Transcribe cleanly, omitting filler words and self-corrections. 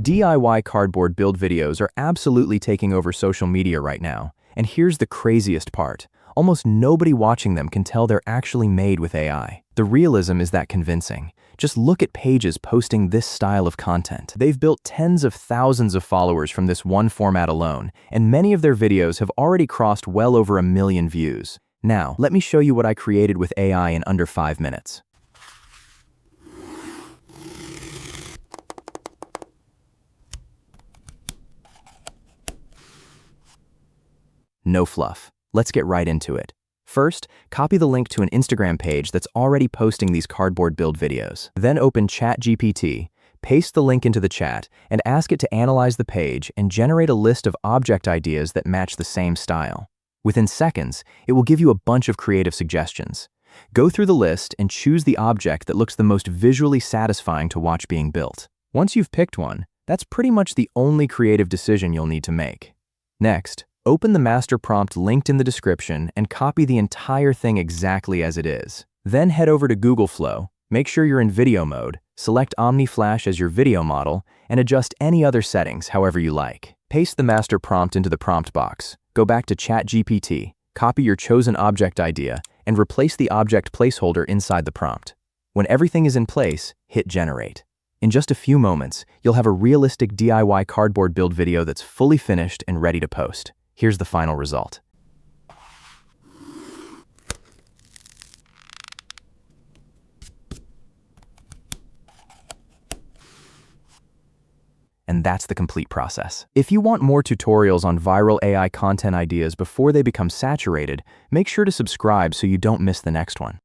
DIY cardboard build videos are absolutely taking over social media right now. And here's the craziest part. Almost nobody watching them can tell they're actually made with AI. The realism is that convincing. Just look at pages posting this style of content. They've built tens of thousands of followers from this one format alone, and many of their videos have already crossed well over 1 million views. Now, let me show you what I created with AI in under 5 minutes. No fluff. Let's get right into it. First, copy the link to an Instagram page that's already posting these cardboard build videos. Then open ChatGPT, paste the link into the chat, and ask it to analyze the page and generate a list of object ideas that match the same style. Within seconds, it will give you a bunch of creative suggestions. Go through the list and choose the object that looks the most visually satisfying to watch being built. Once you've picked one, that's pretty much the only creative decision you'll need to make. Next, open the master prompt linked in the description and copy the entire thing exactly as it is. Then head over to Google Flow, make sure you're in video mode, select OmniFlash as your video model, and adjust any other settings however you like. Paste the master prompt into the prompt box, go back to ChatGPT, copy your chosen object idea, and replace the object placeholder inside the prompt. When everything is in place, hit Generate. In just a few moments, you'll have a realistic DIY cardboard build video that's fully finished and ready to post. Here's the final result. And that's the complete process. If you want more tutorials on viral AI content ideas before they become saturated, make sure to subscribe so you don't miss the next one.